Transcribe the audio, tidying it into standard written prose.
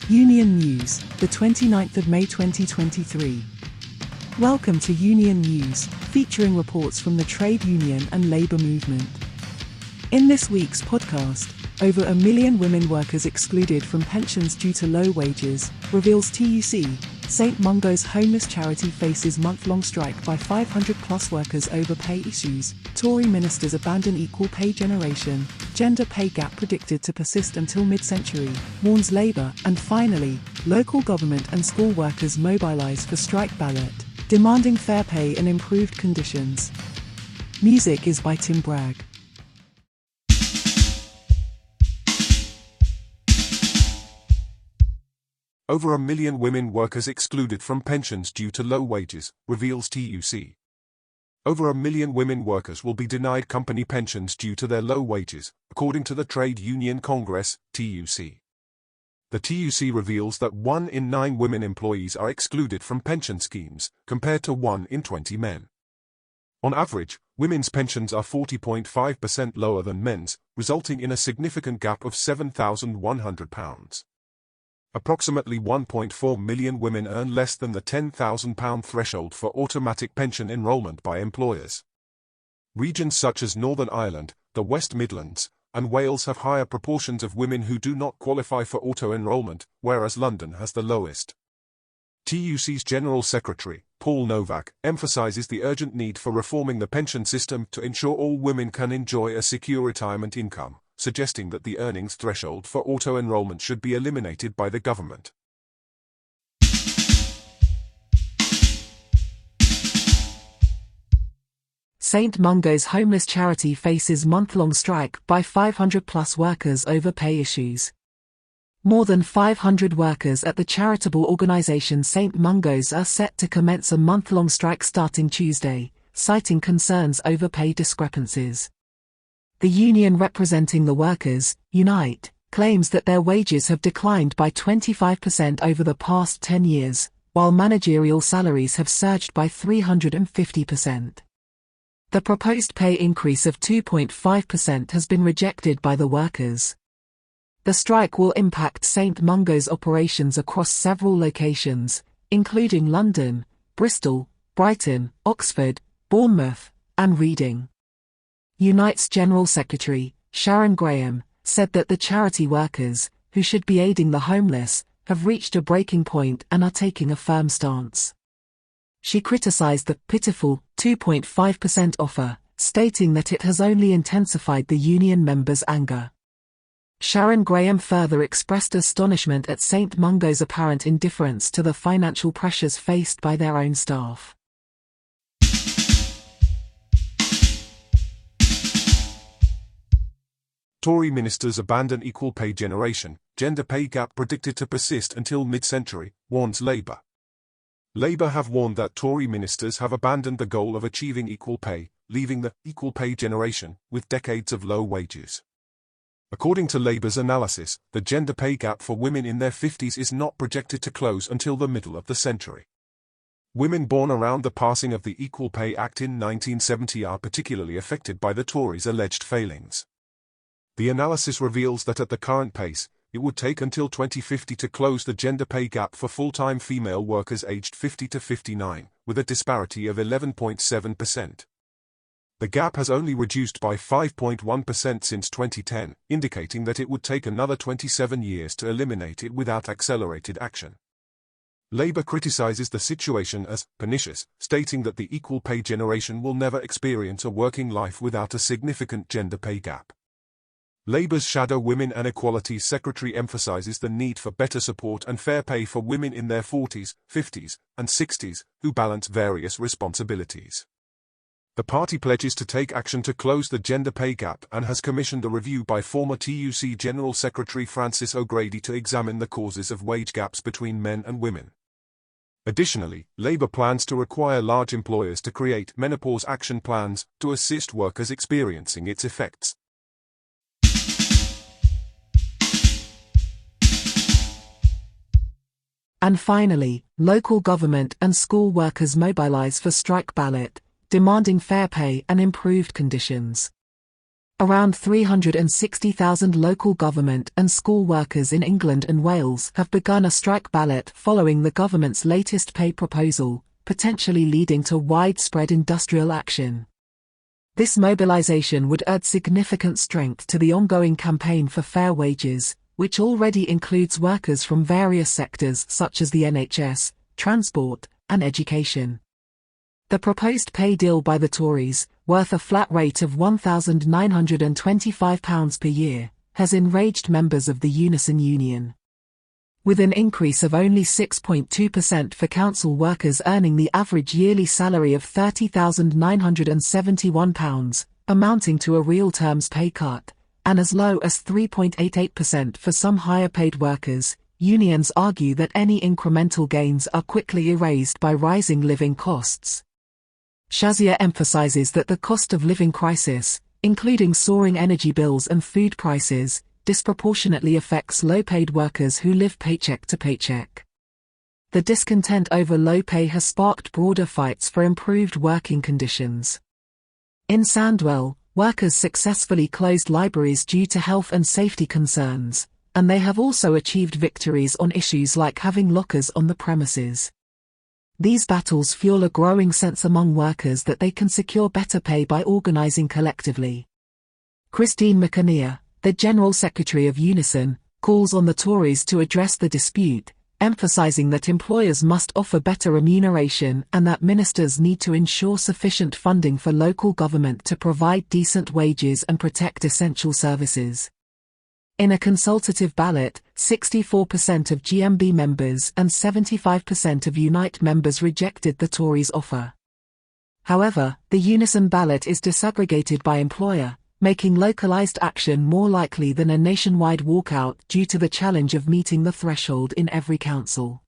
Union News, the 29th of May 2023. Welcome to Union News, featuring reports from the trade union and labour movement. In this week's podcast, over 1 million women workers excluded from pensions due to low wages, reveals TUC. St. Mungo's homeless charity faces month-long strike by 500-plus workers over pay issues. Tory ministers abandon equal pay generation. Gender pay gap predicted to persist until mid-century, warns Labour. And finally, local government and school workers mobilize for Strike Ballot, demanding fair pay and improved conditions. Music is by Tim Bragg. Over 1 million women workers excluded from pensions due to low wages, reveals TUC. Over 1 million women workers will be denied company pensions due to their low wages, according to the Trade Union Congress, TUC. The TUC reveals that 1 in 9 women employees are excluded from pension schemes, compared to 1 in 20 men. On average, women's pensions are 40.5% lower than men's, resulting in a significant gap of £7,100. Approximately 1.4 million women earn less than the £10,000 threshold for automatic pension enrolment by employers. Regions such as Northern Ireland, the West Midlands, and Wales have higher proportions of women who do not qualify for auto-enrolment, whereas London has the lowest. TUC's General Secretary, Paul Novak, emphasises the urgent need for reforming the pension system to ensure all women can enjoy a secure retirement income, suggesting that the earnings threshold for auto-enrolment should be eliminated by the government. St. Mungo's homeless charity faces month-long strike by 500-plus workers over pay issues. More than 500 workers at the charitable organisation St. Mungo's are set to commence a month-long strike starting Tuesday, citing concerns over pay discrepancies. The union representing the workers, Unite, claims that their wages have declined by 25% over the past 10 years, while managerial salaries have surged by 350%. The proposed pay increase of 2.5% has been rejected by the workers. The strike will impact St. Mungo's operations across several locations, including London, Bristol, Brighton, Oxford, Bournemouth, and Reading. Unite's General Secretary, Sharon Graham, said that the charity workers, who should be aiding the homeless, have reached a breaking point and are taking a firm stance. She criticised the pitiful 2.5% offer, stating that it has only intensified the union members' anger. Sharon Graham further expressed astonishment at St. Mungo's apparent indifference to the financial pressures faced by their own staff. Tory ministers abandon equal pay generation, gender pay gap predicted to persist until mid-century, warns Labour. Labour have warned that Tory ministers have abandoned the goal of achieving equal pay, leaving the equal pay generation with decades of low wages. According to Labour's analysis, the gender pay gap for women in their 50s is not projected to close until the middle of the century. Women born around the passing of the Equal Pay Act in 1970 are particularly affected by the Tories' alleged failings. The analysis reveals that at the current pace, it would take until 2050 to close the gender pay gap for full-time female workers aged 50 to 59, with a disparity of 11.7%. The gap has only reduced by 5.1% since 2010, indicating that it would take another 27 years to eliminate it without accelerated action. Labour criticises the situation as pernicious, stating that the equal pay generation will never experience a working life without a significant gender pay gap. Labour's Shadow Women and Equality Secretary emphasises the need for better support and fair pay for women in their 40s, 50s, and 60s, who balance various responsibilities. The party pledges to take action to close the gender pay gap and has commissioned a review by former TUC General Secretary Francis O'Grady to examine the causes of wage gaps between men and women. Additionally, Labour plans to require large employers to create menopause action plans to assist workers experiencing its effects. And finally, local government and school workers mobilize for Strike Ballot, demanding fair pay and improved conditions. Around 360,000 local government and school workers in England and Wales have begun a strike ballot following the government's latest pay proposal, potentially leading to widespread industrial action. This mobilisation would add significant strength to the ongoing campaign for fair wages, which already includes workers from various sectors such as the NHS, transport, and education. The proposed pay deal by the Tories, worth a flat rate of £1,925 per year, has enraged members of the Unison Union. With an increase of only 6.2% for council workers earning the average yearly salary of £30,971, amounting to a real terms pay cut, and as low as 3.88% for some higher-paid workers, unions argue that any incremental gains are quickly erased by rising living costs. Shazia emphasizes that the cost of living crisis, including soaring energy bills and food prices, disproportionately affects low-paid workers who live paycheck to paycheck. The discontent over low pay has sparked broader fights for improved working conditions. In Sandwell, workers successfully closed libraries due to health and safety concerns, and they have also achieved victories on issues like having lockers on the premises. These battles fuel a growing sense among workers that they can secure better pay by organising collectively. Christine McAnear, the General Secretary of Unison, calls on the Tories to address the dispute, emphasising that employers must offer better remuneration and that ministers need to ensure sufficient funding for local government to provide decent wages and protect essential services. In a consultative ballot, 64% of GMB members and 75% of Unite members rejected the Tories' offer. However, the Unison ballot is disaggregated by employer, making localised action more likely than a nationwide walkout due to the challenge of meeting the threshold in every council.